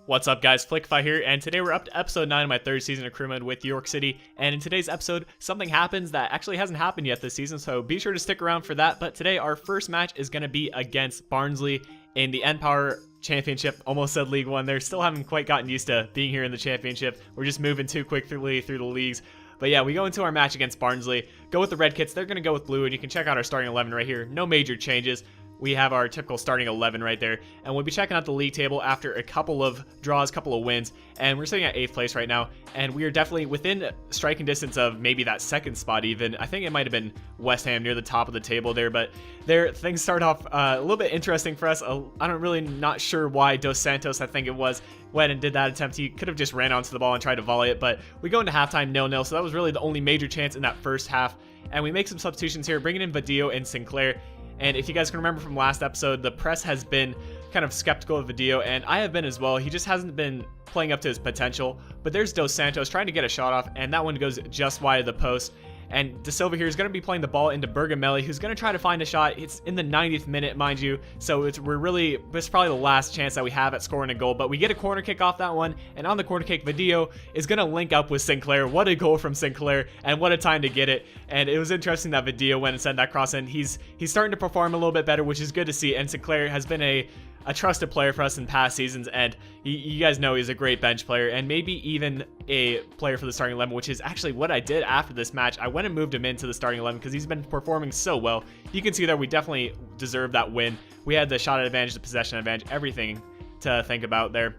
What's up guys, Flickify here, and today we're up to episode 9 of my 3rd season of Crew Mode with York City, and in today's episode, something happens that actually hasn't happened yet this season, so be sure to stick around for that. But today, our first match is going to be against Barnsley in the N-Power Championship. Almost said League 1 there, still haven't quite gotten used to being here in the Championship. We're just moving too quickly through the leagues. But yeah, we go into our match against Barnsley, go with the red kits, they're going to go with blue, and you can check out our starting 11 right here, no major changes. We have our typical starting 11 right there, and we'll be checking out the league table after a couple of draws, couple of wins, and we're sitting at 8th place right now, and we are definitely within striking distance of maybe that 2nd spot even. I think it might have been West Ham near the top of the table there, but there things start off a little bit interesting for us. Not sure why Dos Santos, I think it was, went and did that attempt. He could have just ran onto the ball and tried to volley it, but we go into halftime 0-0, so that was really the only major chance in that first half, and we make some substitutions here, bringing in Vadillo and Sinclair. And if you guys can remember from last episode, the press has been kind of skeptical of Vadillo, and I have been as well. He just hasn't been playing up to his potential. But there's Dos Santos trying to get a shot off, and that one goes just wide of the post. And De Silva here is going to be playing the ball into Bergamelli, who's going to try to find a shot. It's in the 90th minute, mind you, so this is probably the last chance that we have at scoring a goal. But we get a corner kick off that one, and on the corner kick, Vadillo is going to link up with Sinclair. What a goal from Sinclair, and what a time to get it. And it was interesting that Vadillo went and sent that cross in. He's starting to perform a little bit better, which is good to see, and Sinclair has been a trusted player for us in past seasons, and you guys know he's a great bench player and maybe even a player for the starting 11, which is actually what I did after this match. I went and moved him into the starting 11 because he's been performing so well. You can see that we definitely deserve that win. We had the shot advantage, the possession advantage, everything to think about there.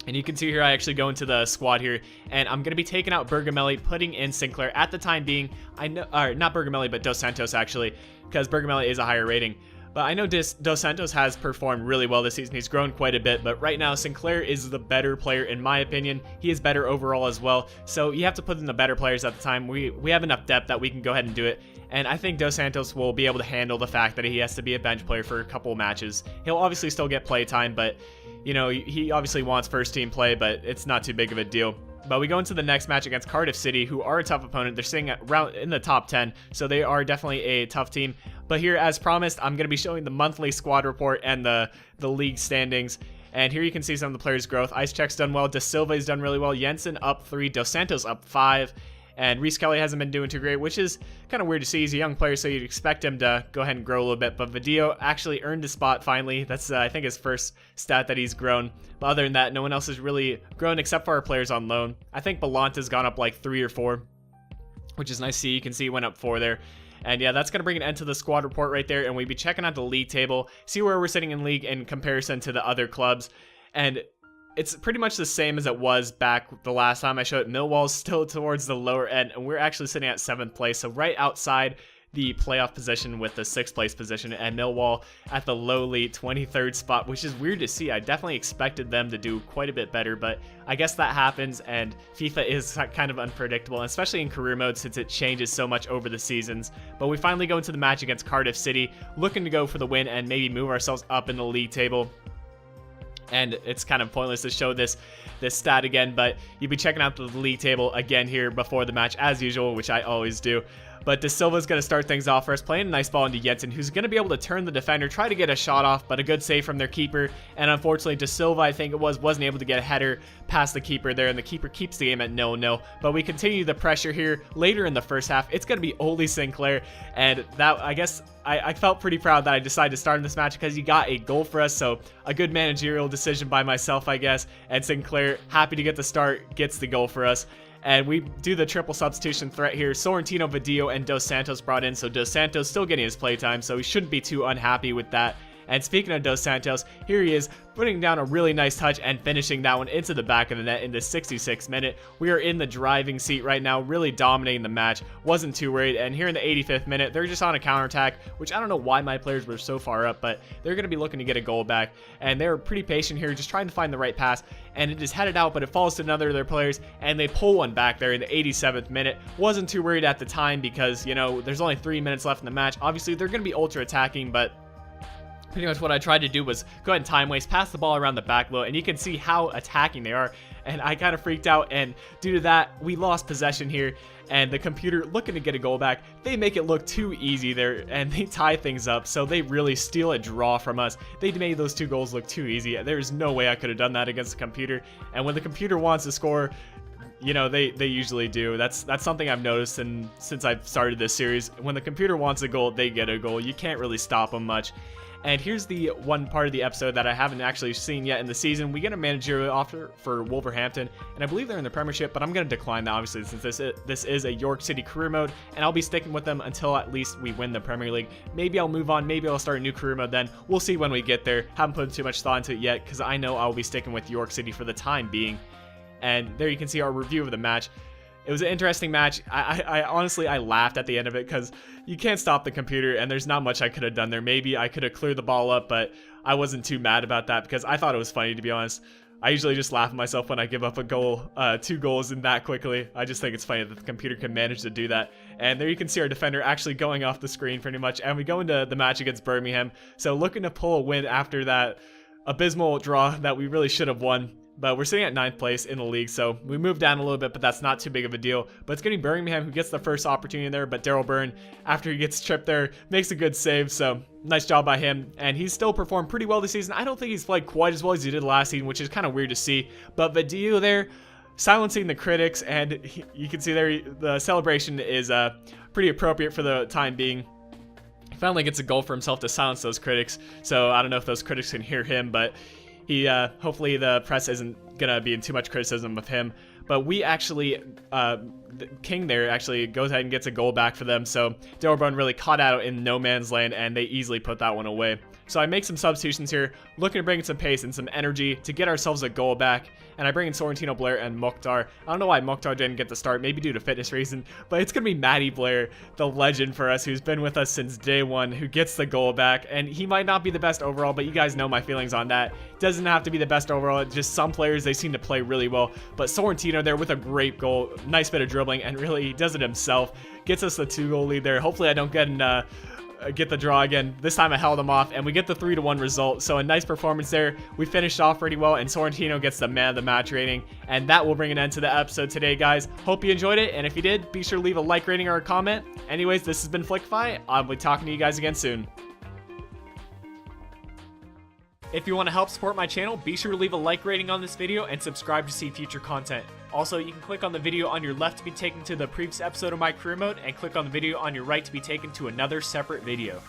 And you can see here I actually go into the squad here, and I'm going to be taking out Bergamelli, putting in Sinclair. At the time being, I know, or not Bergamelli, but Dos Santos actually, because Bergamelli is a higher rating. But I know Dos Santos has performed really well this season. He's grown quite a bit, but right now Sinclair is the better player in my opinion. He is better overall as well. So you have to put in the better players at the time. We have enough depth that we can go ahead and do it. And I think Dos Santos will be able to handle the fact that he has to be a bench player for a couple of matches. He'll obviously still get play time, but you know, he obviously wants first team play, but it's not too big of a deal. But we go into the next match against Cardiff City, who are a tough opponent. They're sitting around in the top 10, so they are definitely a tough team. But here, as promised, I'm going to be showing the monthly squad report and the league standings. And here you can see some of the players' growth. Icecheck's done well. De Silva's done really well. Jensen up 3. Dos Santos up 5. And Reece Kelly hasn't been doing too great, which is kind of weird to see. He's a young player, so you'd expect him to go ahead and grow a little bit. But Vadillo actually earned a spot finally. That's, I think, his first stat that he's grown. But other than that, no one else has really grown except for our players on loan. I think Belanta's gone up like 3 or 4, which is nice to see. You can see he went up 4 there. And yeah, that's going to bring an end to the squad report right there. And we'll be checking out the league table, see where we're sitting in league in comparison to the other clubs. And it's pretty much the same as it was back the last time I showed it. Millwall's still towards the lower end, and we're actually sitting at 7th place, so right outside the playoff position with the 6th place position, and Millwall at the lowly 23rd spot, which is weird to see. I definitely expected them to do quite a bit better, but I guess that happens, and FIFA is kind of unpredictable, especially in career mode since it changes so much over the seasons. But we finally go into the match against Cardiff City, looking to go for the win and maybe move ourselves up in the league table. And it's kind of pointless to show this stat again, but you'll be checking out the league table again here before the match as usual, which I always do. But De Silva's going to start things off for us, playing a nice ball into Jensen, who's going to be able to turn the defender, try to get a shot off, but a good save from their keeper. And unfortunately, De Silva, I think it wasn't able to get a header past the keeper there, and the keeper keeps the game at 0-0. But we continue the pressure here later in the first half. It's going to be Ole Sinclair, and that, I guess, I felt pretty proud that I decided to start in this match because he got a goal for us, so a good managerial decision by myself, I guess. And Sinclair, happy to get the start, gets the goal for us. And we do the triple substitution threat here. Sorrentino, Vadillo, and Dos Santos brought in, so Dos Santos still getting his playtime, so he shouldn't be too unhappy with that. And speaking of Dos Santos, here he is putting down a really nice touch and finishing that one into the back of the net in the 66th minute. We are in the driving seat right now, really dominating the match. Wasn't too worried. And here in the 85th minute, they're just on a counterattack, which I don't know why my players were so far up, but they're going to be looking to get a goal back. And they're pretty patient here, just trying to find the right pass. And it is headed out, but it falls to another of their players, and they pull one back there in the 87th minute. Wasn't too worried at the time because, you know, there's only 3 minutes left in the match. Obviously, they're going to be ultra attacking, but pretty much what I tried to do was go ahead and time waste, pass the ball around the back low, and you can see how attacking they are. and I kind of freaked out, and due to that, we lost possession here, and the computer looking to get a goal back, they make it look too easy there, and they tie things up, so they really steal a draw from us. They made those 2 goals look too easy. There's no way I could have done that against the computer, and when the computer wants to score, you know, they usually do. That's something I've noticed since I've started this series. When the computer wants a goal, they get a goal. You can't really stop them much. And here's the one part of the episode that I haven't actually seen yet in the season. We get a managerial offer for Wolverhampton, and I believe they're in the Premiership, but I'm going to decline that, obviously, since this is a York City career mode, and I'll be sticking with them until at least we win the Premier League. Maybe I'll move on. Maybe I'll start a new career mode then. We'll see when we get there. Haven't put too much thought into it yet, because I know I'll be sticking with York City for the time being. And there you can see our review of the match. It was an interesting match. I honestly, I laughed at the end of it because you can't stop the computer, and there's not much I could have done there. Maybe I could have cleared the ball up, but I wasn't too mad about that because I thought it was funny, to be honest. I usually just laugh at myself when I give up a goal, 2 goals in that quickly. I just think it's funny that the computer can manage to do that. And there you can see our defender actually going off the screen pretty much, and we go into the match against Birmingham. So looking to pull a win after that abysmal draw that we really should have won. But we're sitting at 9th place in the league, so we moved down a little bit, but that's not too big of a deal. But it's going to be Birmingham who gets the first opportunity there, but Daryl Byrne, after he gets tripped there, makes a good save, so nice job by him. And he's still performed pretty well this season. I don't think he's played quite as well as he did last season, which is kind of weird to see. But Vidio there, silencing the critics, and you can see there the celebration is pretty appropriate for the time being. He finally gets a goal for himself to silence those critics, so I don't know if those critics can hear him, but he hopefully the press isn't gonna be in too much criticism of him. But we actually King there actually goes ahead and gets a goal back for them, so Daryl Byrne really caught out in no man's land, and they easily put that one away. So I make some substitutions here, looking to bring in some pace and some energy to get ourselves a goal back. And I bring in Sorrentino Blair and Mokhtar. I don't know why Mokhtar didn't get the start, maybe due to fitness reason, but it's going to be Matty Blair, the legend for us, who's been with us since day one, who gets the goal back. And he might not be the best overall, but you guys know my feelings on that. Doesn't have to be the best overall, it's just some players, they seem to play really well. But Sorrentino there with a great goal, nice bit of dribbling, and really he does it himself. Gets us the 2-goal lead there. Hopefully I don't get the draw again. This time I held him off, and we get the 3-1 result. So a nice performance there. We finished off pretty well, and Sorrentino gets the man of the match rating. And that will bring an end to the episode today, guys. Hope you enjoyed it, and if you did, be sure to leave a like rating or a comment. Anyways, this has been Flickify. I'll be talking to you guys again soon. If you want to help support my channel, be sure to leave a like rating on this video and subscribe to see future content. Also, you can click on the video on your left to be taken to the previous episode of my career mode, and click on the video on your right to be taken to another separate video.